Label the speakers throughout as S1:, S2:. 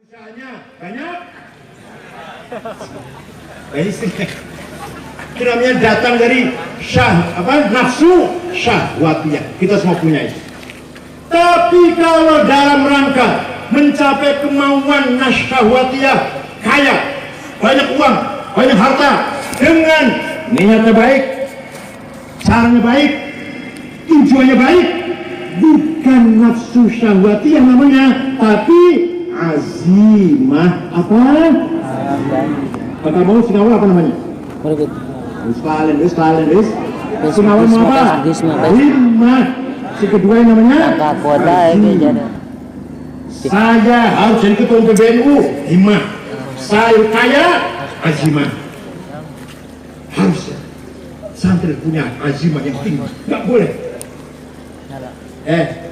S1: Banyak. Itu namanya datang dari nafsu syahwatiyah. Kita semua punya itu. Tapi kalau dalam rangka mencapai kemauan syahwatiyah, kaya, banyak uang, banyak harta, dengan niatnya baik, caranya baik, tujuannya baik, bukan nafsu syahwatiyah namanya, tapi azimah apa? Kata mau Singawal apa namanya? Sekalian. Singawal mau apa? Azimah. Si kedua yang namanya saya harus jadi ketua PBNU, himmah. Saya kaya, azimah. Harus santri punya azimah yang tinggi. Nggak boleh.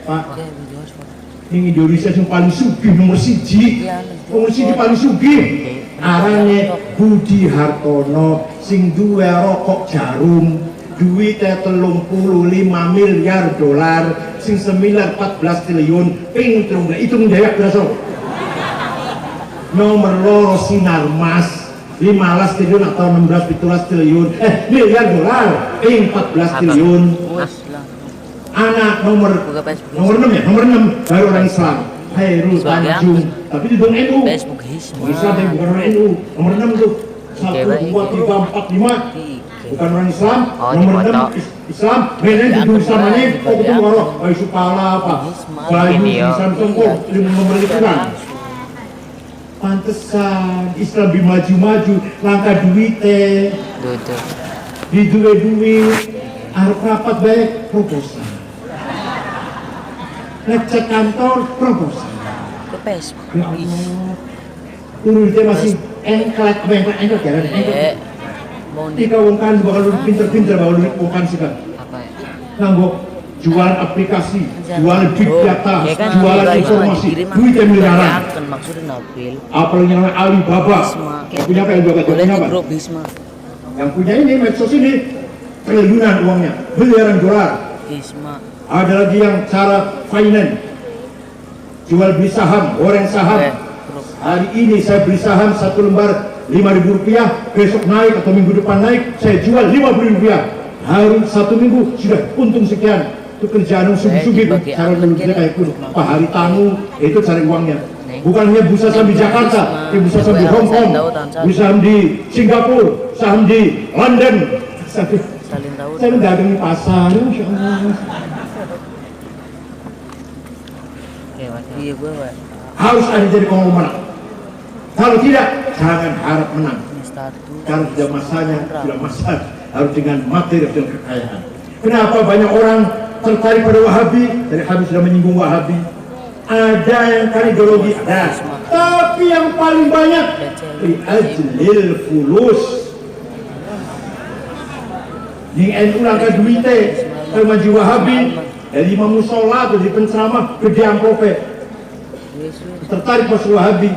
S1: Pak, ini Indonesia yang paling sugih nomor siji paling sugih. Arane Budi Hartono sing duwe rokok jarum, duitnya 35 miliar dolar, sing semiliar 14 triliun, ping terung itu mendayak berasa. Nomor loro Sinarmas 15 triliun atau 16-17 triliun, miliar dolar, ping 14 triliun. Anak nomor 6 ya, nomor 6 baru orang Islam. Hairul Tanjung, tapi di dong NU. Islam yang bukan orang NU. Nomor 6 tuh 1, 2, 3, 4, 5. Bukan orang Islam. Nomor 6 Islam. Mainnya di dong Islam aja. Kok ketemu orang Bayi Supala apa? Bayi Islam Tengkong, nomor lingkungan. Pantesan Islam dimaju-maju, langkah duitnya. Di duit harus rapat baik proposal. Ngecek kantor proposal.
S2: Ke Facebook.
S1: Turun dia masih engklek ya ada engklek. Tika wongkan bakal lu pinter-pinter bakal lu wongkan sih kan.
S2: Apa ya?
S1: Nganggo jualan aplikasi, jualan big data, jualan informasi, duitnya miliaran.
S2: Maksudnya Nabil.
S1: Apalagi yang Alibaba. Punya apa yang juga punya apa? Yang punya ini medsos ini triliunan uangnya, miliaran dolar. Ada lagi yang cara finance, jual beli saham, goreng saham. Hari ini saya beli saham 1 lembar 5.000 rupiah, besok naik atau minggu depan naik, saya jual 50.000 rupiah. Hari 1 minggu sudah untung sekian. Itu kerjaan sugi-sugi, cara dulunya kayak kudu. Pak Hari Tamu itu cari uangnya. Bukan hanya bursa saham di Jakarta, tapi bursa saham di Hong Kong, bursa saham di Singapura, saham di London. Saya mendagang di pasar, Masya Allah. Harus ada jadi konglomerat. Kalau tidak, jangan harap menang. Kalau sudah masanya, sudah masa harus dengan materi dan kekayaan. Kenapa banyak orang tertarik pada Wahabi? Dari Habib sudah menyinggung Wahabi. Ada yang kan ideologi, ada. Tapi yang paling banyak di ajlil fulus. Di NU langkah duitnya, kalau maju Wahabi, dari imam musola atau di penceramah, gede amplopnya. Tertarik masuk Wahabi,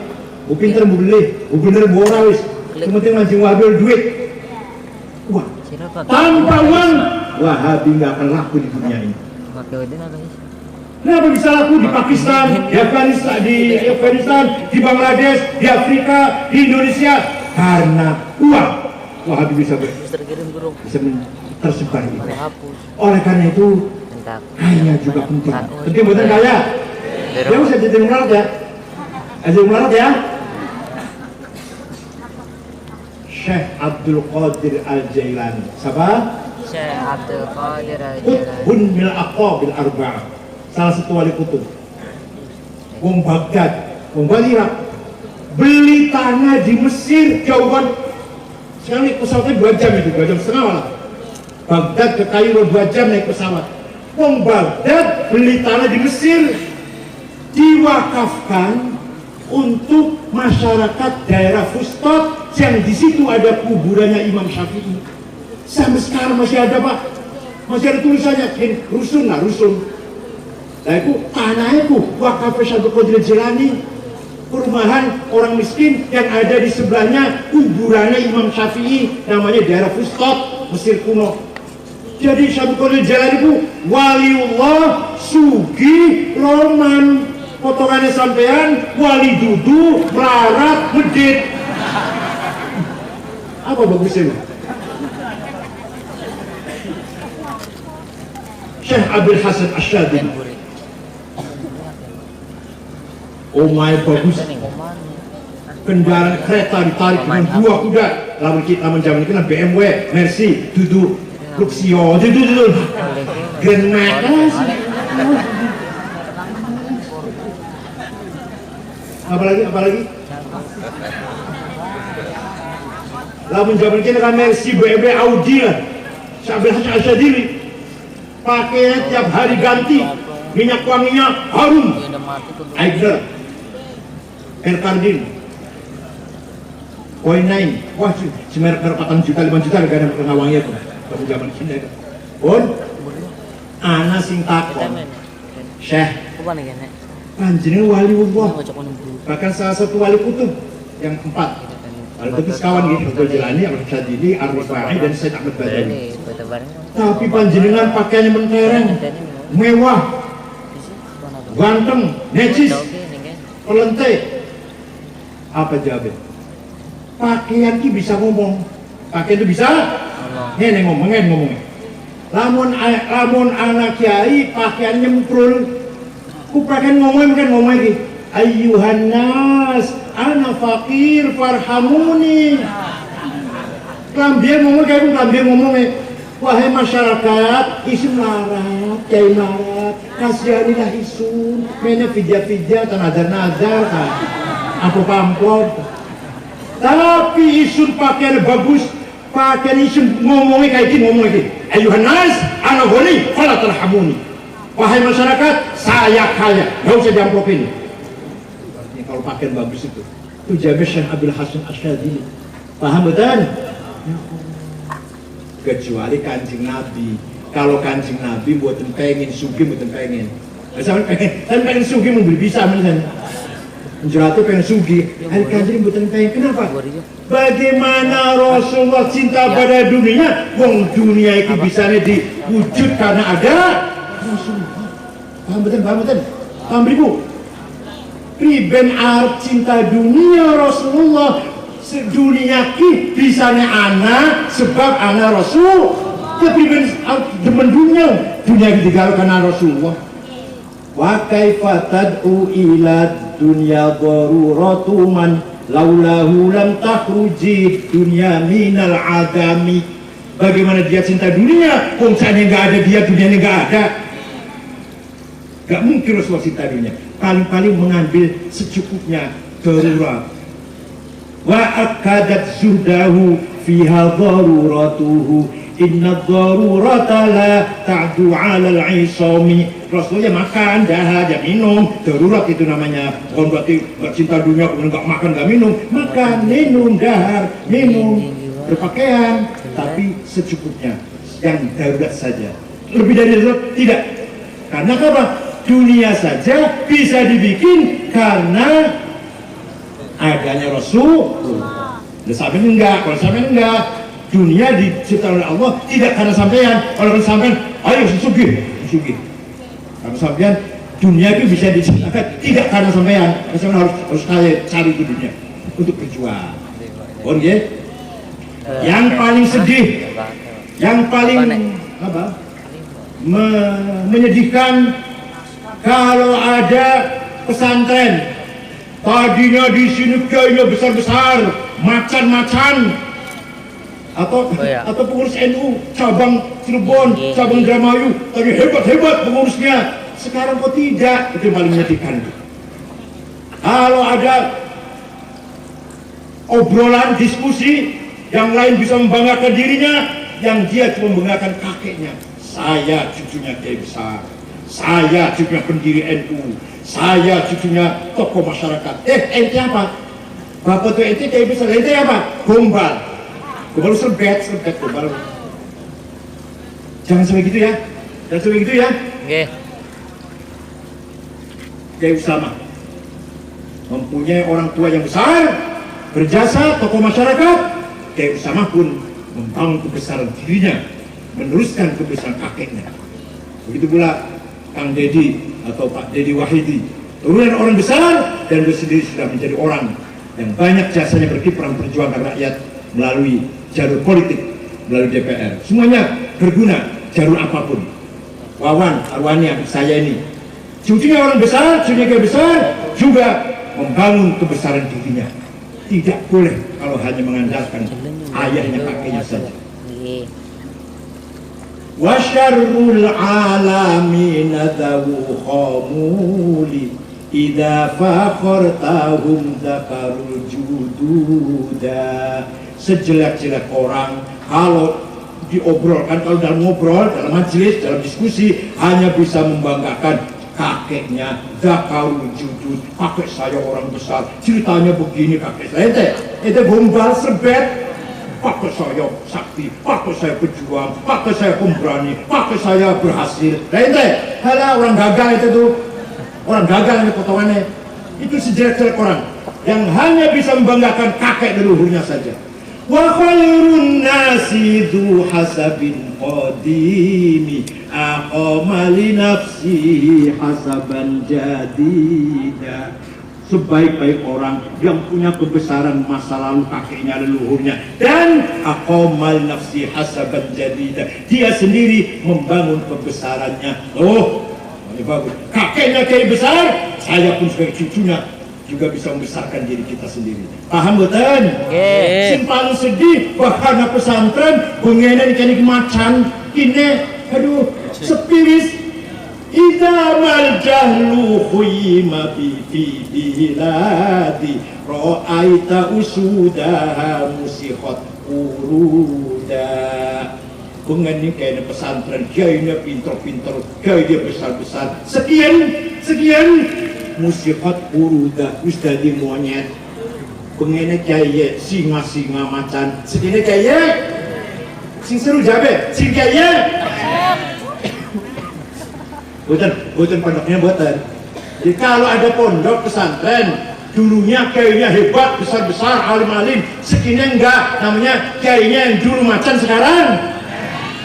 S1: pinter beli, bener borawis, kemudian mancing Wahabi duit. Wah, tanpa uang Wahabi nggak akan laku di dunia ini. Kenapa bisa laku di Pakistan, di Afghanistan, di Bangladesh, di Afrika, di Indonesia? Karena uang. Wahabi bisa tersebar itu. Oleh karena itu, kaya juga penting. Penting bukan kaya. Dia bisa jadi melarat ya. Jadi melarat ya. Syekh Abdul Qadir Al-Jailani. Siapa?
S2: Syekh Abdul Qadir Al-Jailani.
S1: Qutbun mil aqabil arba'ah. Salah satu wali kutub. Wong Baghdad, wong Irak. Beli tanah di Mesir jauhan. Sekarang naik pesawatnya 2 jam itu, 2 jam setengah malah. Baghdad ke Kairo 2 jam naik pesawat. Wong Baghdad beli tanah di Mesir, diwakafkan untuk masyarakat daerah Fustat yang di situ ada kuburannya Imam Syafi'i. Sampai sekarang masih ada Pak, masih ada tulisannya, rusun lah rusun. Nah itu tanahnya itu wakaf Syekh Abdul Qadir Jilani, perumahan orang miskin yang ada di sebelahnya kuburannya Imam Syafi'i, namanya daerah Fustat, Mesir kuno. Jadi Syekh Abdul Qadir Jilani itu waliullah sugi Roman. potongannya sampean wali dudu melarat medit. Apa bagusnya? Syekh Abdul Hasan Asyadili. Oh my bagus. Kendaraan kereta ditarik dengan 2 kuda. Lalu kita zaman itu BMW, Mercy, Dudu, Luxio, Dudu, Grand Max. Apalagi? Lalu zaman kita kan Mercy, BMW, Audi lah. Syekh Abdul Hasan Asyadili. Pakainya tiap hari ganti, minyak wanginya harum. Aigner, Erkardin, Koinain, wah semerek 4 juta 5 juta gak ada pengawangnya tuh. Pada zaman Cina kan. Pun, ana sing takon, Syekh, panjenengan wali Allah. Bahkan salah satu wali kutub yang 4. Kalau itu sekawan gitu, Abdul Jilani, Abdul Syadili, Ar-Rifai, dan Syed Ahmad Badawi. Tapi panjenengan pakaiannya mentereng, mewah, ganteng, necis, pelente. Apa jawabnya? Pakaian ki bisa ngomong. Pakaian itu bisa? Ini ngomongnya. Lamun anak kiai pakaian nyemprul. Ku pakaian ngomong lagi. Ayyuhan nas, ana fakir farhamuni. Klambian ngomongnya. Wahai masyarakat, isun larat, kiai larat, kasihanilah isun, mainnya fidya, nazar, apa pamplop. Tapi isun pakaian bagus, pakaian isun ngomongnya kayak gini. Ayuhan nas, ana ghani, fala tarhamuni. Wahai masyarakat, saya kaya, gak usah diamplokin. Ini kalau pakaian bagus itu jaga Syekh Abdul Hasan Asyadili. Paham betul? Kecuali Kanjeng Nabi. Kalau Kanjeng Nabi buatan pengen sugih, buatan pengen. Saya pengen sugih membeli bisa misalnya. Menjuratu pengen sugih. Hari Kanjeng buatan pengen. Kenapa? Bagaimana Rasulullah cinta pada dunia? Wong dunia itu bisanya diwujud karena ada Rasulullah. Paham betul? Paham beribu? Priben arep cinta dunia Rasulullah. Dunia ki bisanya anak sebab anak Rasul. Tapi demen dunia digalau karena Rasulullah. Wa kaifa tad'u ila dunya daruratu man laulahu lam takhruji dunya minal adami. Bagaimana dia cinta dunia? Wong sana enggak ada dia, dunianya enggak ada. Enggak mungkin Rasulullah cinta dunia. Paling-paling mengambil secukupnya, darurat. Wa akadat zuhdahu fiha daruratuhu inna darurata la ta'du 'ala al-'isami. Rasulnya makan, dahar, minum, darurat itu namanya. Bukan berarti gak cinta dunia, kemudian gak makan, gak minum. Makan, minum, dahar, minum, berpakaian, tapi secukupnya, yang darurat saja. Lebih dari darurat, tidak. Karena apa? Dunia saja bisa dibikin karena adanya Rasul. Sampai enggak, kalau sampai enggak, dunia diciptakan oleh Allah tidak karena sampean. Kalau sampean, ayo sugih. Kalau sampean, dunia itu bisa diciptakan tidak karena sampean. Sampean harus cari di dunia untuk berjuang. Oh ya. Yang paling sedih, yang paling menyedihkan kalau ada pesantren. Tadinya di sini kiainya besar-besar, macan-macan, atau pengurus NU cabang Cirebon, cabang Indramayu, tadi hebat pengurusnya. Sekarang kok tidak? Itu paling menyedihkan. Kalau ada obrolan, diskusi, yang lain bisa membanggakan dirinya, yang dia cuma membanggakan kakeknya. Saya cucunya kiai besar, saya cucunya pendiri NU, saya cucunya tokoh masyarakat. Ente apa? Bapak tuh ente kayak bisa. Ente apa? Gombal serbet gombal. Jangan sampai gitu ya.
S2: Oke.
S1: Kiai Usama mempunyai orang tua yang besar, berjasa, tokoh masyarakat. Kiai Usama pun membangun kebesaran dirinya, meneruskan kebesaran kakeknya. Begitu pula Kang Dedi atau Pak Dedi Wahidi Turunan orang besar dan beliau sendiri sudah menjadi orang yang banyak jasanya berkiprah memperjuangkan rakyat melalui jalur politik, melalui DPR. Semuanya berguna, jalur apapun. Wawan, Arwani, adik saya ini, cucunya orang besar, cucunya besar, juga membangun kebesaran dirinya. Tidak boleh kalau hanya mengandalkan ayahnya, kakeknya saja. Wa syarrul alamin dawu khamuli idza fakhartahum dzakarul jududa. Sejelek-jelek orang kalau diobrolkan, kalau dalam ngobrol, dalam majelis, dalam diskusi hanya bisa membanggakan kakeknya, dzakarul judud, kakek saya orang besar, ceritanya begini kakek saya, itu gombal sebet. Kakek saya sakti, kakek saya pejuang, kakek saya pemberani, kakek saya berhasil. Halah orang gagal itu tuh, orang gagal ini potongannya. Itu sejelek-jelek orang yang hanya bisa membanggakan kakek leluhurnya saja. Wa khairun nasi dzu hasabin qadimi aqama li nafsi hasaban jadida. Sebaik-baik orang yang punya kebesaran masa lalu kakeknya, leluhurnya, dan aqamal nafsi hasaban jadida, dia sendiri membangun kebesarannya. Oh, ini bagus. Kakeknya kiai besar, saya pun sebagai cucunya juga bisa membesarkan diri kita sendiri. Paham betul? Simpang sedih bahkan pesantren pengenan ikan macan ini, aduh, sepiris. Idza mal jahlu khuyma bi biladi ra'aita usudaha musikhat uruda. Pengen kayak pesantren, gayanya pinter-pinter, gaya dia besar-besar. Sekian musikhat uruda, ustaz di monyet. Pengen kayak singa-singa macan, segini kayak sing seru jabe, sing kayak Buatan pondoknya buatan. Jadi kalau ada pondok pesantren, dulunya kiainya hebat, besar-besar, alim-alim, sekini enggak, namanya kiainya yang dulu macan sekarang.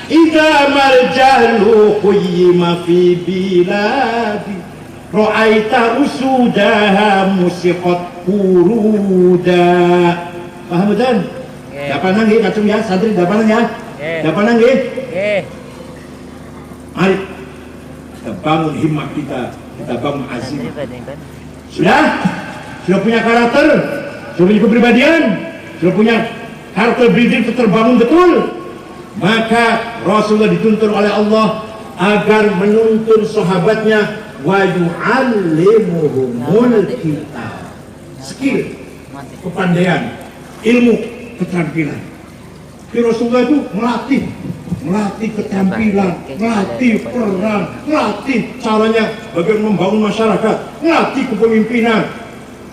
S1: Idza mal jahlu khuyma fi biladi ra'aita usudaha musikhat uruda. Paham betul? Dapanan nggih kacung ya, santri dapanan ya. Dapanan nggih? Mari kita bangun himmah kita bangun azim. Sudah punya karakter, sudah punya kepribadian, sudah punya karakter diri terbangun betul. Maka Rasulullah dituntun oleh Allah agar menuntun sahabatnya wa yu'allimuhumul kitab. Skill, kepandaian, ilmu, keterampilan. Rasulullah itu melatih keterampilan, melatih perang, melatih caranya bagaimana membangun masyarakat, melatih kepemimpinan.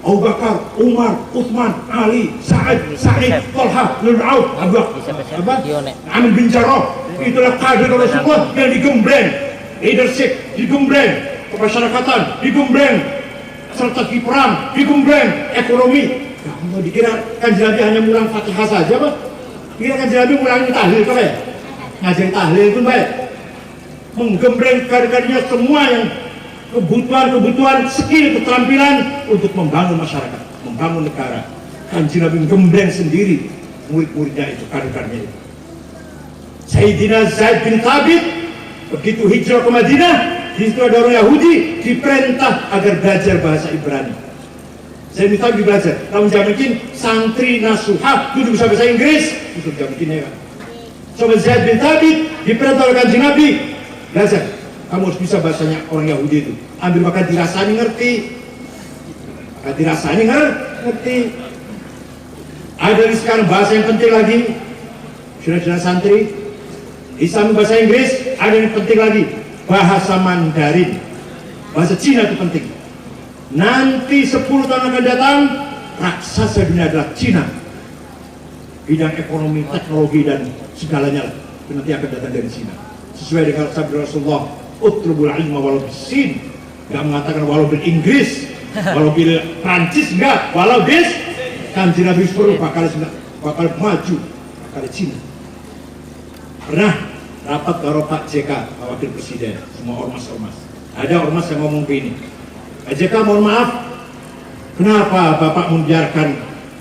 S1: Abu Bakar, Umar, Utsman, Ali, Sa'id, Talha, bin Auf, Amir bin Jarrah. Itulah kader Rasulullah yang digembleng, leadership digembleng, kemasyarakatan digembleng, strategi perang digembleng, ekonomi. Kamu dikira kan Nabi hanya mulang Fatihah saja, Pak? Kira kan Nabi mulang tahlil kok ya? Ngajar tahlil itu baik, menggembleng kader-kadernya semua yang kebutuhan, skill, keterampilan untuk membangun masyarakat, membangun negara. Kanjeng Nabi menggembleng sendiri murid-muridnya itu, kader-kadernya itu. Sayyidina Zaid bin Thabit begitu hijrah ke Madinah, di situ ada orang Yahudi, diperintah agar belajar bahasa Ibrani. Zaid bin Thabit belajar, kamu jangan bikin santri nasuhah itu bisa bahasa Inggris, itu jangan bikin ya. Sobat Zaid bin Thabit diperintah oleh Kanjeng Nabi, belajar. Kamu harus bisa bahasanya orang Yahudi itu. Ambil maka dirasani ngerti. Maka dirasani ngerti. Ada di sekarang bahasa yang penting lagi. Sudah santri. Islam bahasa Inggris, ada yang penting lagi. Bahasa Mandarin. Bahasa Cina itu penting. Nanti 10 tahun akan datang, raksasa dunia adalah Cina. Bidang ekonomi, teknologi, dan segalanya nanti akan datang dari Cina. Sesuai dengan sabda Rasulullah, utlubul ilma walau bisin, gak mengatakan walau bil Inggris, walau bil Prancis, enggak, walau bis Kanjeng Nabi suruh bakal maju, bakal Cina. Pernah rapat karo Pak JK, Wakil Presiden, semua ormas-ormas. Ada ormas yang ngomong begini, JK mohon maaf, kenapa Bapak membiarkan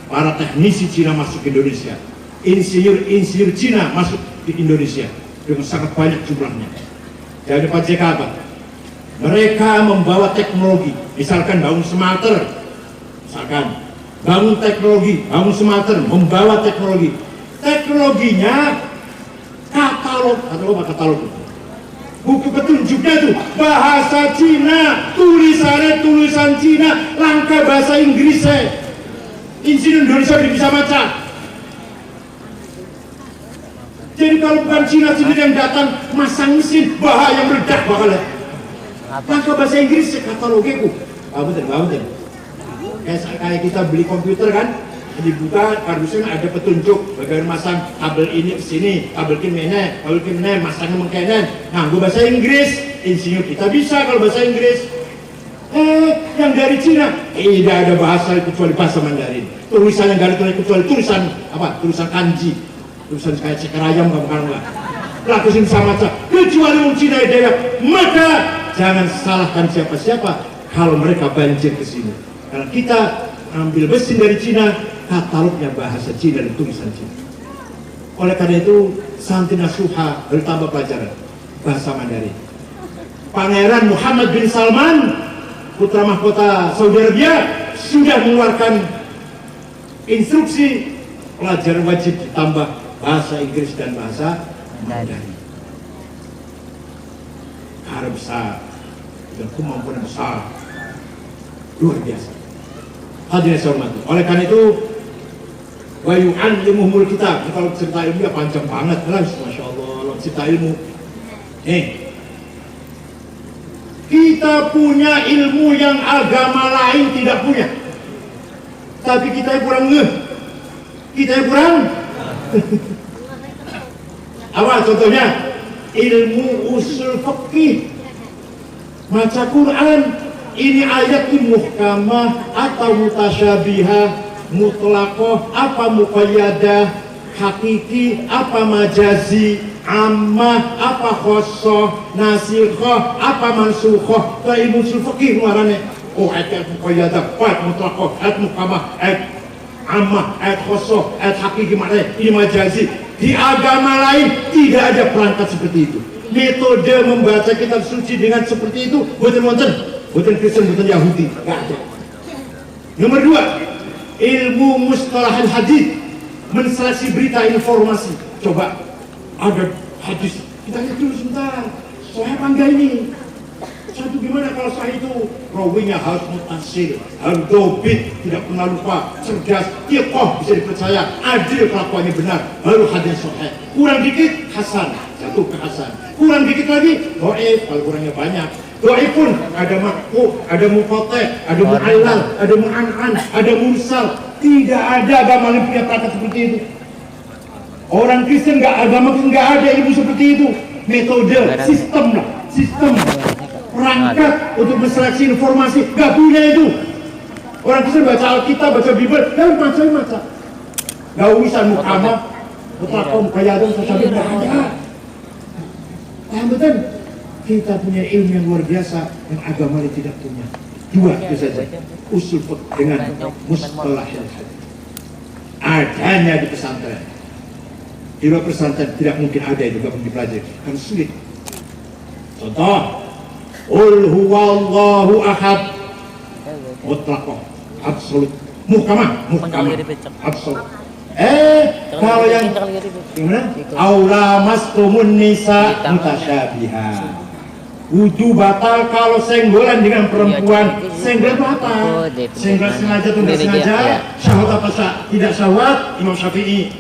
S1: para teknisi Cina masuk ke Indonesia? Insinyur Cina masuk di Indonesia dengan sangat banyak jumlahnya. Jadi Pak JK apa? Mereka membawa teknologi, misalkan bangun smelter, misalkan bangun teknologi, bangun smelter, membawa teknologi. Teknologinya katalog, atau apa katalog? Buku petunjuknya itu bahasa Cina, tulisannya tulisan Cina, langka bahasa Inggrisnya. Insinyur Indonesia bisa baca. Jadi kalau bukan Cina sendiri yang datang masang mesin, bahaya meledak bakal. Langka bahasa Inggris katalognya ku. Betul. Kayak kita beli komputer kan, dibuka kardusnya ada petunjuk bagaimana masang kabel ini ke sini, kabel kene, masangnya mengkenen. Nah, gue bahasa Inggris, insinyur kita bisa kalau bahasa Inggris. Yang dari Cina tidak ada bahasa kecuali bahasa Mandarin. Tulisan yang gak ada kecuali tulisan apa? Tulisan kanji, tulisan kayak cekerayam kamu lah. Laku sini sama saja. Kecuali orang Cina dia, maka jangan salahkan siapa-siapa kalau mereka banjir ke sini. Karena kita ambil mesin dari Cina, katalognya bahasa Cina dan tulisan Cina. Oleh karena itu, Santi Nasuha bertambah pelajaran bahasa Mandarin. Pangeran Muhammad bin Salman, putra mahkota Saudi Arabia, sudah mengeluarkan instruksi pelajaran wajib ditambah bahasa Inggris dan bahasa Mandarin. Karena besar dan kemampuan besar luar biasa. Hadirin saya hormati. Oleh karena itu, wa yu'allimuhumul kitab. Kalau cerita ilmu ya panjang banget, masya Allah. Cerita ilmu. Kita punya ilmu yang agama lain tidak punya. Tapi kita yang kurang Kita yang kurang. Apa contohnya? Ilmu usul fikih. Baca Quran. Ini ayat muhkamah atau mutasyabihah, mutlaqah, apa muqayyadah, hakiki, apa majazi, ammah, apa khosoh, nasikhah, apa mansukhah. Itu ilmu usul fikih luarannya. Ayat muqayyadah, ayat mutlaqah, ayat muhkamah, ayat ammah, ayat khosoh, ayat hakiki, maknanya ini majazi. Di agama lain tidak ada perangkat seperti itu. Metode membaca kitab suci dengan seperti itu bukan Kristen, bukan Yahudi, nggak ada. Nomor 2, ilmu mustalahul hadis, menseleksi berita informasi. Coba ada hadis, kita lihat dulu sebentar, sahih apa enggak ini? Satu gimana kalau sahih itu rawinya harus mutasil, harus dobit, tidak pernah lupa, cerdas, iqah, bisa dipercaya, adil kelakuannya benar, baru hadis sahih. Kurang dikit hasan, jatuh ke hasan. Kurang dikit lagi dhaif, kalau kurangnya banyak. Dhaif pun ada maqbu, ada muqatta', ada mu'allal, ada mu'an'an, ada mursal. Tidak ada agama yang punya perangkat seperti itu. Orang Kristen agama Kristen nggak ada ilmu seperti itu. Metode, sistem perangkat untuk menseleksi informasi nggak punya itu. Orang Kristen baca Alkitab, baca Bible, dan baca. Nggak bisa mukamah, mutlaqah, muqayyadah, mutasyabiah, nggak ada. Betul. Kita punya ilmu yang luar biasa yang agama lain tidak punya. 2 itu saja. Usul fiqh dengan mustalahul hadis. Adanya di pesantren. Di luar pesantren tidak mungkin ada itu, tidak mungkin dipelajari. Kan sulit. Contoh, Qul huwallahu ahad. Mutlaqah, absolut. Muhkamah, absolut. Kalau yang gimana? Aula mastumun nisa mutasyabiha. Wudu batal kalau senggolan dengan perempuan. Senggol itu apa? Senggol sengaja atau tidak sengaja? Syahwat apa tidak syahwat? Imam Syafi'i.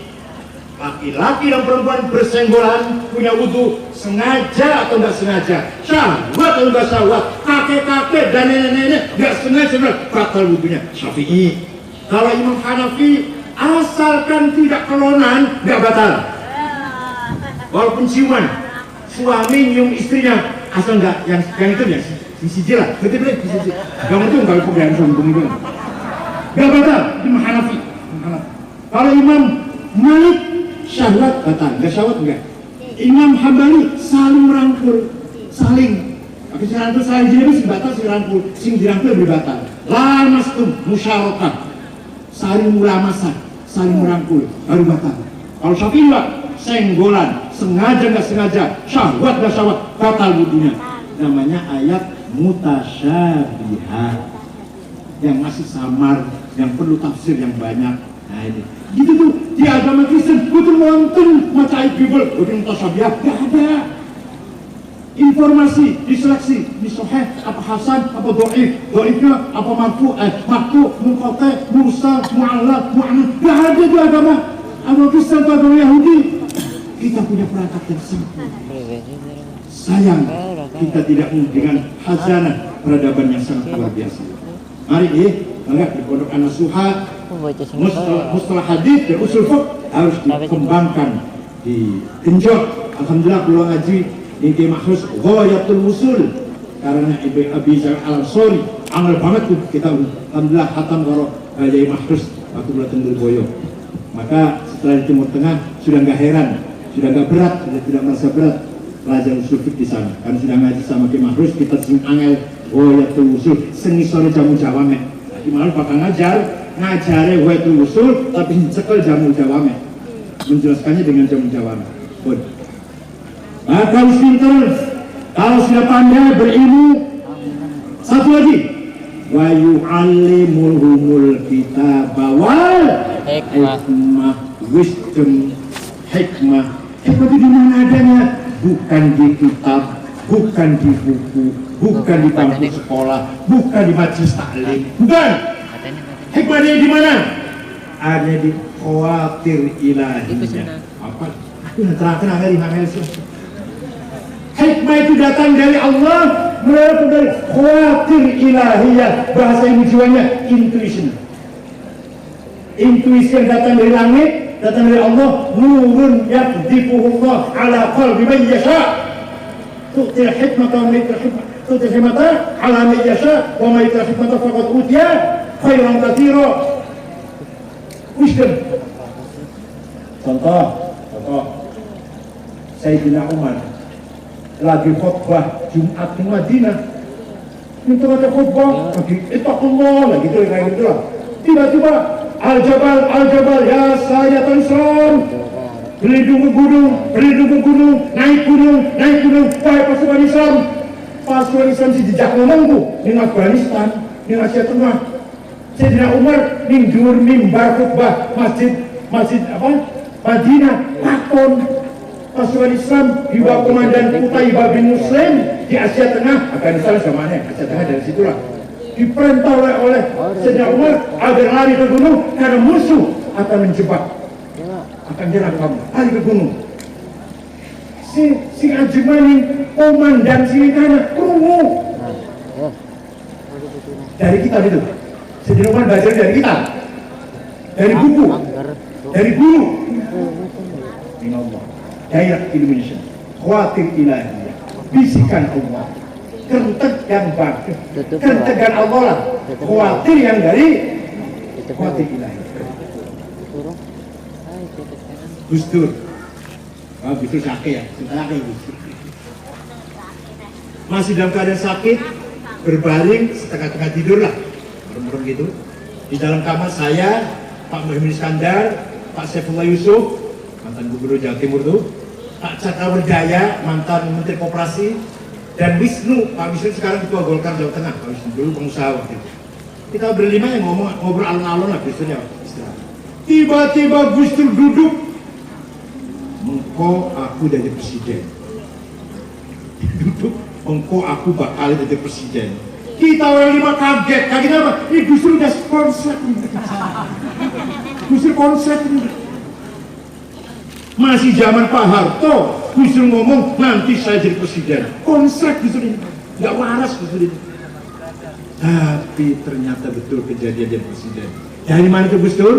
S1: Laki-laki dan perempuan bersenggolan punya wudu sengaja atau tidak sengaja? Syahwat atau tidak syahwat? Kakek-kakek dan nenek-nenek tidak sengaja batal wudunya. Syafi'i. Kalau Imam Hanafi, asalkan tidak kelonan, nggak batal. Walaupun ciuman, suami nyium istrinya, asal nggak yang itu ya, sisi lah, betul. Nggak ngerti kalau pegangan sambung itu, nggak batal. Imam Hanafi. Kalau Imam Malik, syahwat batal, nggak syahwat nggak. Imam Hambali saling merangkul, saling Tapi sing rangkul saya jenis batal sing dirangkul batal. La mastum musyarakah. Saling mulamasa, saling merangkul baru batal. Kalau syafillah senggolan, sengaja nggak sengaja, syahwat nggak syahwat, batal wudunya. Namanya ayat mutasyabihah yang masih samar, yang perlu tafsir yang banyak. Nah ini, gitu tuh di agama Kristen, betul nonton maca ayat Bible, betul mutasyabihah, nggak ada. Informasi diseleksi, di sahih, apa hasan, apa dhaif, dhaifnya apa marfu, munqati, mursal, mu'allaq, mu'annan, nggak ada di agama Kristen atau agama Yahudi. Kita punya perangkat yang sempurna. Sayang kita tidak dengan khazanah peradaban yang sangat luar biasa. Mari enggak di Pondok An-Nasuha, mustalah hadits dan usul fiqh harus dikembangkan, digenjot. Alhamdulillah belum ngaji ini makhsus ghayatul usul karena Ibnu Abi Zar Al-Ansori amal banget tuh kita alhamdulillah khatam karo Kiai Mahrus waktu datang dari Boyo. Maka setelah di Timur Tengah sudah nggak heran, sudah nggak berat, sudah tidak merasa berat belajar usul fiqh di sana. Karena sudah ngaji sama Kiai Mahrus, kita sing angel ghayatul usul seni sore jamu jawame. Jadi malah bakal ngajare ghayatul usul tapi cekel jamu jawame. Menjelaskannya dengan jamu jawame. Pun kalau pintar, kalau sudah pandai berilmu, satu lagi, wa yu'allimuhumul kitaba wal hikmah, wisdom, hikmah. Hikmah itu di mana adanya? Bukan di kitab, bukan di buku, bukan di bangku sekolah, bukan di majelis taklim, bukan. Hikmahnya di mana? Ada di khawatir ilahiyah. Apa? Aku terang-terang dari mana sih? Hikmah itu datang dari Allah, melalui dari khawatir ilahiyah, bahasa jiwanya intuition. Intuisi yang datang dari langit, datang dari Allah, nurun yaqdifuhullah ala qalbi man yasha. Tu'til hikmata wa man yu'til hikmata, tu'til hikmata ala man yasha wa man yu'til hikmata faqad utiya khairan katsira. Wisdom. Contoh Sayyidina Umar lagi khutbah Jumat di Madinah, itu ada khutbah lagi ittaqullah lagi gitu kayak gitu lah. Tiba-tiba al-jabal ya saya Islam, berlindung ke gunung, naik gunung, wahai pasukan Islam. Pasukan Islam si jejak ngomongku di Afghanistan, di Asia Tengah. Sayyidina Umar ning dhuwur mimbar khutbah masjid apa? Madinah, Pakon. Pasukan Islam di bawah komandan Qutaibah bin Muslim di Asia Tengah, Afghanistan zamannya Asia Tengah dari situlah diperintah oleh Sayyidina Umar agar lari ke gunung karena musuh akan menjebak, akan nyerang kamu, lari ke gunung. Si Ajmani komandan sini karena krungu dari kitab itu. Sayyidina Umar belajar dari kitab, dari buku, dari guru. Allah. Direct illumination, khawatir ilahiyah, bisikan Allah, kentek yang bagus, kentekan Allah lah, khawatir yang dari khawatir ilahiyah. Gus Dur, Gus Dur sakit ya, masih dalam keadaan sakit, berbaring setengah-tengah tidur lah, merem-merem gitu. Di dalam kamar saya, Pak Muhammad Iskandar, Pak Saifullah Yusuf, mantan Gubernur Jawa Timur tuh, Pak Cakrawardaya, mantan Menteri Koperasi, dan Wisnu, Pak Wisnu sekarang Ketua Golkar Jawa Tengah, Pak Wisnu dulu pengusaha waktu itu. Kita berlima yang ngobrol alon-alon lah biasanya. Tiba-tiba Gus Dur duduk, engkau aku jadi presiden. Duduk, engkau aku bakal jadi presiden. Kita orang lima kaget apa? Ini Gus Dur udah konsep. Gus Dur konsep ini. Masih zaman Pak Harto, Gus Dur ngomong nanti saya jadi presiden. Konsep Gus Dur ini, nggak waras Gus Dur ini. Tapi ternyata betul kejadian jadi presiden. Dari mana itu Gus Dur?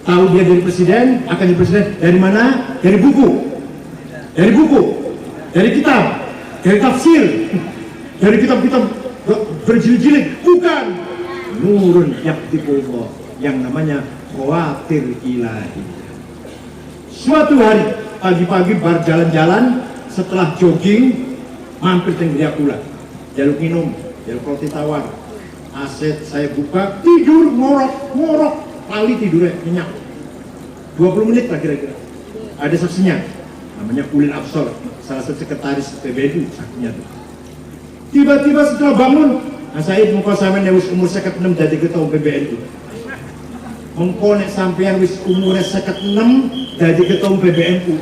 S1: Tahu dia jadi presiden, akan jadi presiden. Dari mana? Dari buku, dari kitab, dari tafsir, dari kitab-kitab berjilid-jilid. Bukan nurun yaqtifullah yang namanya khawatir ilahi. Suatu hari pagi-pagi bar jalan-jalan, setelah jogging mampir ke Gria Pula. jaluk minum, jaluk roti tawar. Aset saya buka, tidur, ngorok, kali tidurnya, nyenyak. 20 menit lah kira-kira. Ada saksinya, namanya Ulil Absor, salah satu sekretaris PBNU, saksinya tuh. Tiba-tiba setelah bangun, nah Said muka sampean wis umur 56 jadi ketua PBNU. Mengkonek sampean wis umur 56 jadi ketua PBNU.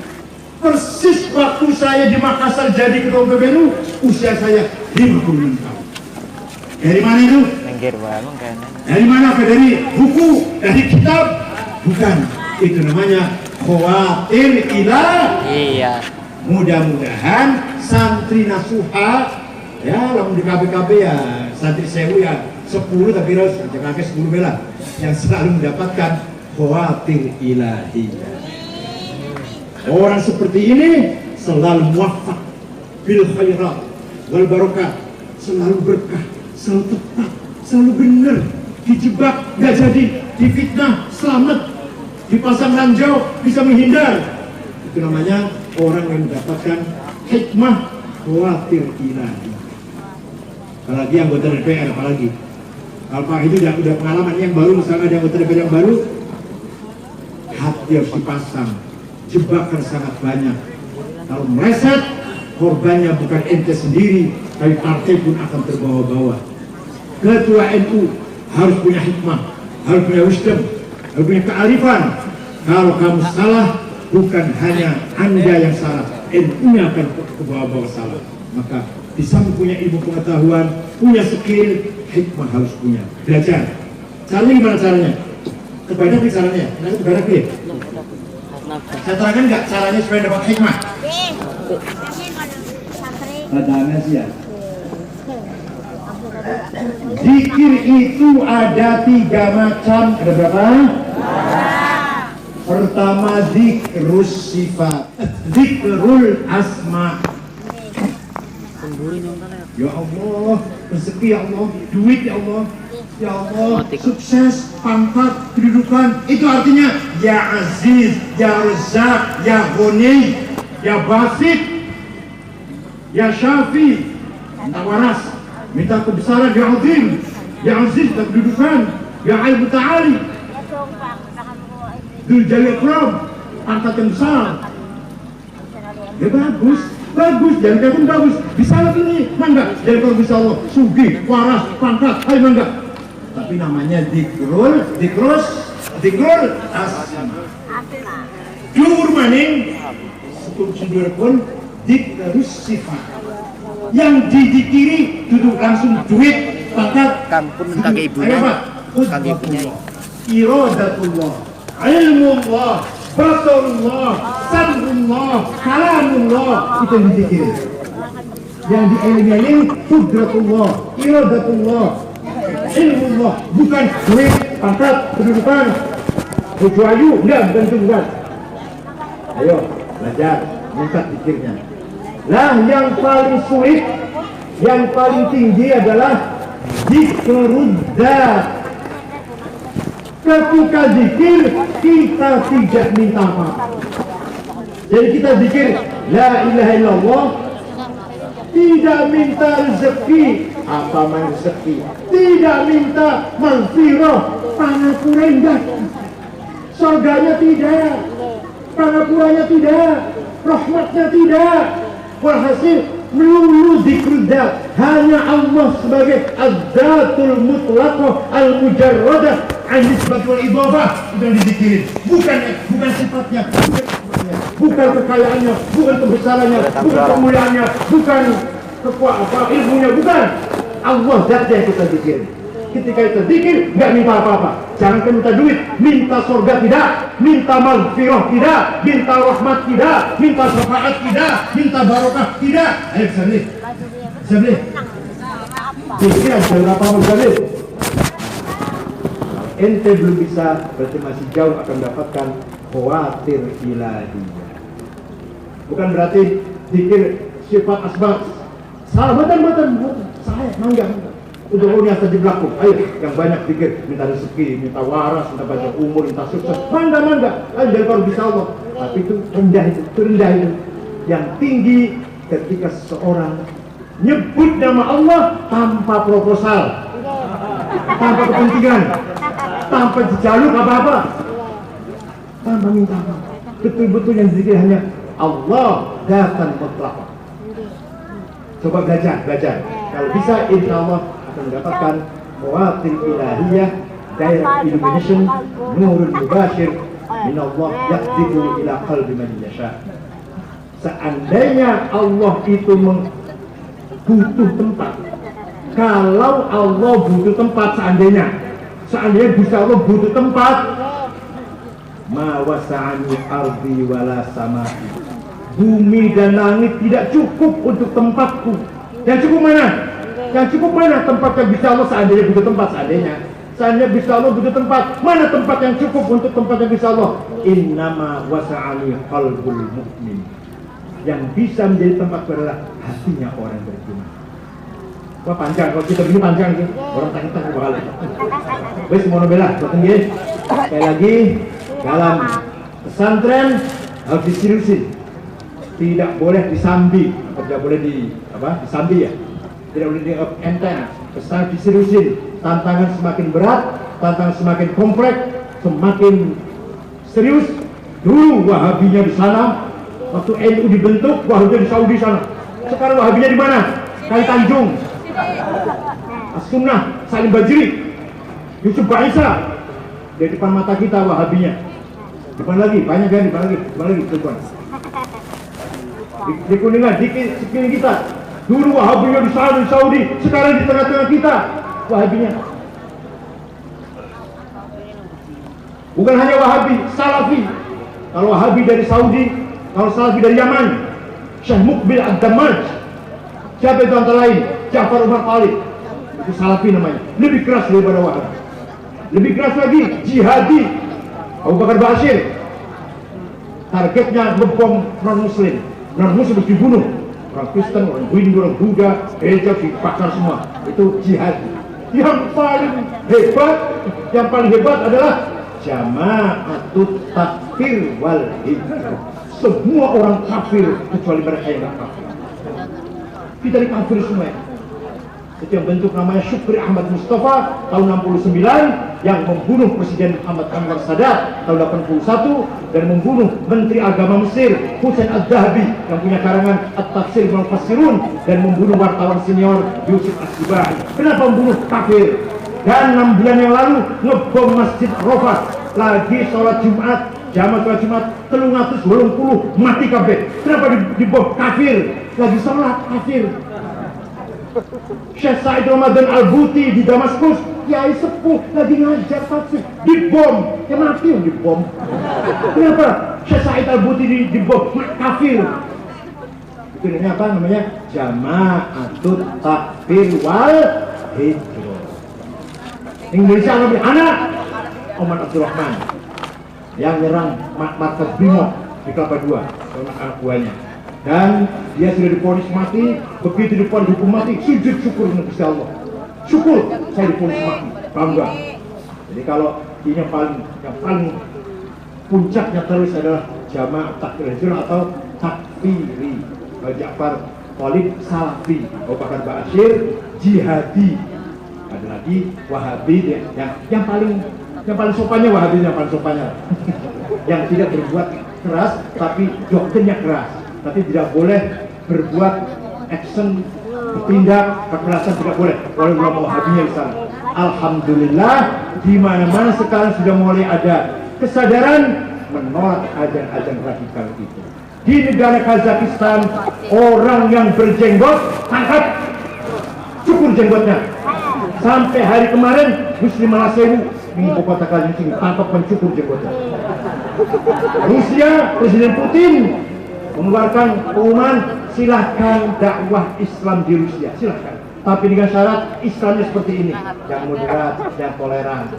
S1: Persis waktu saya di Makassar jadi ketua PBNU, usia saya 56 tahun. Dari mana itu? Dari mana? Dari buku, dari kitab? Bukan. Itu namanya khawatir ilah.
S2: Iya.
S1: Mudah-mudahan santri nasuha, ya lamun di KBKB ya santri sewu ya 10 tapi harus jangan 10 bela yang selalu mendapatkan khawatir ilahi. Orang seperti ini selalu muwaffaq bil khairat wal barakah, selalu berkah, selalu tepat, selalu benar. Dijebak nggak jadi, difitnah selamat, dipasang ranjau bisa menghindar. Itu namanya orang yang mendapatkan hikmah khawatir ilahi. Apalagi anggota DPR, apalagi kalau Pak itu udah pengalaman yang baru, misalnya ada anggota DPR yang baru, hati harus dipasang, jebakan sangat banyak. Kalau meleset, korbannya bukan ente sendiri, tapi partai pun akan terbawa-bawa. Ketua NU harus punya hikmah, harus punya wisdom, harus punya kearifan. Kalau kamu salah, bukan hanya Anda yang salah, NU-nya akan terbawa-bawa salah. Maka di samping punya ilmu pengetahuan, punya skill, hikmah harus punya. Belajar. Caranya gimana caranya? Kebanyakan nih caranya. Nanti kebanyakan nih. Saya terangkan nggak caranya supaya dapat hikmah? Adanya sih ya. Zikir itu ada 3 macam. Ada berapa? Pertama zikrus sifat, zikrul asma. Ya Allah, rezeki ya Allah, duit ya Allah, ya Allah, sukses, pangkat, kedudukan. Itu artinya ya Aziz, ya Razak, ya Ghani, ya Basit, ya Syafi. Minta waras, minta kebesaran, ya Azim, ya Aziz, dan kedudukan, ya Al-Muta'ali, Dzul Jalali Ikram, pangkat yang besar. Ya bagus, jangan kata bagus, bisa lebih, mangga. Jadi kalau bisa Allah, sugih, waras, pangkat, ayo mangga. Tapi namanya zikrul asma. Dhuwur maning, sedur pun zikrus sifat. Yang didikiri duduk langsung duit, pangkat.
S2: Kampun kaki ibunya, kaki ibunya.
S1: Iradatullah, ilmullah, batarullah, samrullah, kalamullah, itu yang didikiri. Yang dieleng-eleng qudratullah, iradatullah, ilmullah, bukan duit, pangkat, kedudukan, buju ayu, enggak, bukan itu, bukan. Ayo, belajar, minta pikirnya. Nah, yang paling sulit, yang paling tinggi adalah zikruddat. Ketika zikir, kita tidak minta apa. Jadi kita zikir la ilaha illallah, tidak minta rezeki, apa rezeki, tidak minta maghfirah, pangapura enggak, surganya tidak, pangapuranya tidak, rahmatnya tidak. Walhasil melulu zikrullah, hanya Allah sebagai az-zatul mutlaqah al-mujarradah an nisbat wal idhafah itu yang dizikirin, bukan sifatnya, bukan kekayaannya, bukan kebesarannya, bukan kemuliaannya, bukan kekuatan ilmunya, bukan. Allah zat yang kita zikirin. Ketika kita zikir, nggak minta apa-apa. Jangan minta duit, minta surga tidak, minta maghfirah tidak, minta rahmat tidak, minta syafaat tidak, minta barokah tidak. Ayo bisa beli. Zikir ada berapa bisa. Ente belum bisa, berarti masih jauh akan mendapatkan khawatir ilahiyah. Bukan berarti zikir sifat asma. Salah, betul. Saya mangga. Udah atas di belakang. Ayo yang banyak pikir, minta rezeki, minta waras, minta panjang umur, minta sukses. Mangga. Ayo dari kalau bisa Allah. Tapi itu rendah itu. Yang tinggi ketika seseorang nyebut nama Allah tanpa proposal, tanpa kepentingan, tanpa dijaluk apa-apa, tanpa minta apa. Betul-betul yang zikir hanya Allah dzatan mutlaq. Coba belajar. Kalau bisa, insya Allah akan mendapatkan mawatil ilahiyah, direct illumination, nurul mubashir min Allah yaqdiru ila qalbi man yasha. Seandainya Allah itu butuh tempat, kalau Allah butuh tempat, seandainya bisa Allah butuh tempat, ma wasa'ani ardi wala samai, bumi dan langit tidak cukup untuk tempatku. Yang cukup mana? Yang cukup mana tempat yang bisa Allah seandainya butuh tempat, seandainya bisa Allah butuh tempat, mana tempat yang cukup untuk tempat yang bisa Allah? Innama wasa'ani qalbul mu'min. Yang bisa menjadi tempat adalah hatinya orang beriman. Wah panjang, kalau kita begini panjang gitu. Orang tanya-tanya bakal. Wes mau bela, boten nggih. Sekali lagi, dalam pesantren harus diseriusin. Tidak boleh disambi, tidak boleh disambi ya. Tidak boleh dienteng. Pesan diseriusin. Tantangan semakin berat, tantangan semakin kompleks, semakin serius. Dulu Wahabinya di sana, waktu NU dibentuk, Wahabinya di Saudi sana. Sekarang Wahabinya di mana? Kali Tanjung, As-Sunnah, Salim Bajri, Yusuf Baisa. Di depan mata kita Wahabinya. Depan lagi, banyak kan? Depan lagi, depan. Di Kuningan, di sekeliling kita. Dulu Wahabinya di sana, di Saudi. Sekarang di tengah-tengah kita Wahabinya. Bukan hanya Wahabi, Salafi. Kalau Wahabi dari Saudi, kalau Salafi dari Yaman, Syekh Muqbil Ad-Dammaj. Siapa itu antara lain? Ja'far Umar Khalid. Itu Salafi namanya. Lebih keras daripada Wahabi. Lebih keras lagi, jihadi. Abu Bakar Bashir. Targetnya ngebom non-muslim. Non-muslim harus dibunuh. Orang Kristen, orang Hindu, orang Buddha, gereja dibakar semua. Itu jihadi. Yang paling hebat adalah Jama'atut Takfir wal Hijrah. Semua orang kafir kecuali mereka yang tidak kafir. Kita di kafir semua. Itu yang bentuk namanya Syukri Ahmad Mustafa tahun 69 yang membunuh Presiden Muhammad Anwar Sadat tahun 81 dan membunuh Menteri Agama Mesir Hussein Ad-Dahabi yang punya karangan At-Tafsir wal Fasirun dan membunuh wartawan senior Yusuf As-Sibai. Kenapa membunuh kafir? Dan 6 bulan yang lalu ngebom Masjid Arafah, lagi sholat Jumat, jamaah sholat Jumat 380 mati kafir. Kenapa dibom? Kafir, lagi sholat kafir. Syekh Said Ramadan Al-Buti di Damaskus, kiai sepuh lagi ngajar tafsir, dibom, yang mati yang dibom. Kenapa? Syekh Said Al-Buti dibom, kafir. Itu namanya Jama'atut Takfir wal Hijrah. Indonesia lebih anak Oman Abdurrahman yang nyerang markas Brimob di Kelapa II, anak buahnya, dan dia sudah divonis mati. Begitu dihukum mati, sujud syukur dengan Gusti Allah. Syukur saya divonis mati, bangga. Jadi kalau ini yang paling puncaknya terus adalah Jamaah Takfir Hijrah atau Takfiri. Ja'far Khalid Salafi, Abu Bakar Bashir jihadi. Ada lagi Wahabi yang paling sopannya Wahabi, yang paling sopannya yang tidak berbuat keras tapi doktrinnya keras, tapi tidak boleh berbuat action, bertindak kekerasan, tidak boleh. Oleh ulama Wahabinya di sana. Alhamdulillah di mana-mana sekarang sudah mulai ada kesadaran menolak ajaran-ajaran radikal itu. Di negara Kazakhstan orang yang berjenggot tangkap, cukur jenggotnya. Sampai hari kemarin Muslim Malasewu di kota Kalimantan tangkap mencukur jenggotnya. Rusia, Presiden Putin mengeluarkan pengumuman silahkan dakwah Islam di Rusia, silahkan. Tapi dengan syarat Islamnya seperti ini, yang moderat, yang toleran,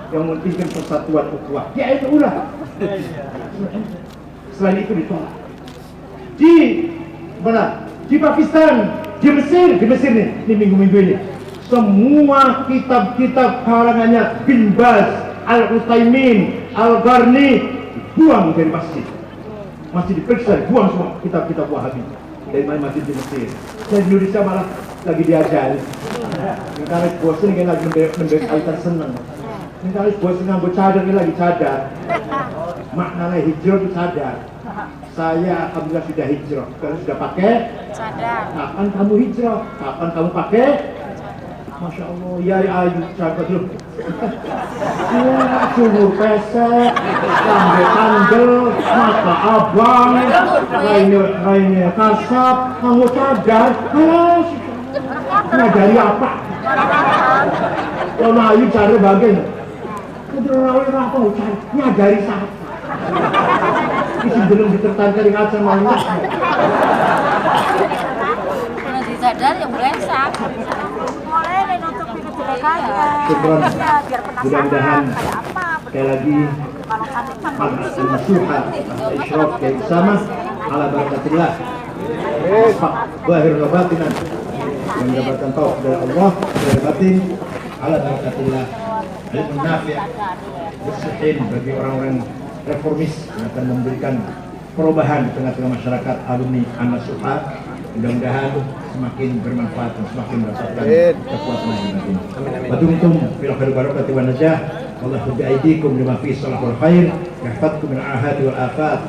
S1: yang mementingkan persatuan ukhuwah. Ya itu ulah. Selain itu ditolak. Di Pakistan, di Mesir nih, ini minggu-minggu ini. Semua kitab-kitab karangannya Bin Baz, Al-Utsaimin, Al-Gharni dibuang dari masjid. Masih diperiksa, dibuang semua kitab-kitab Wahabi. dari masjid di Mesir. Dan Indonesia malah lagi diajar. Kalau bosan kan lagi mendek altar seneng. Kalau bosan nganggo cadar ini lagi cadar. Maknanya hijrah itu cadar. Saya alhamdulillah sudah hijrah. Kalau sudah pakai
S3: Cadar.
S1: kapan kamu hijrah? Kapan kamu pakai? Masya Allah, ya ayu sahabat lu. Ya, sumur pesek, lambe tandel, mata abang, lainnya kasap, kamu cadar, ngajari apa? Kalau ayu cari bagian, kebenaran apa ucap, ngajari siapa? Isi belum ditertarik dengan acara malu.
S3: Kalau disadar ya brengsek. Mulai menutupi kejelekannya.
S1: Syukron.
S3: Biar penasaran
S1: Mudah-mudahan
S3: kayak apa.
S1: sekali lagi al-nasuha al-isyraf kayak sama ala barakatillah. Hak zahir wa batinan. Mendapatkan taufik dari Allah dari batin ala barakatillah. Ilmu nafi' bersihin bagi orang-orang reformis yang akan memberikan perubahan di tengah-tengah masyarakat alumni an-nasuha. Mudah-mudahan semakin bermanfaat dan semakin mendapatkan kekuatan yang batin. Badumtum fil khair barakati wan najah. Wallahu bi'aidikum lima fi salahul khair. Yahfadkum min ahadi wal afat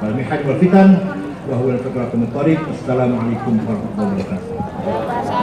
S1: wal mihan wal fitan wa huwa al-fitratul muttariq. Assalamualaikum warahmatullahi wabarakatuh.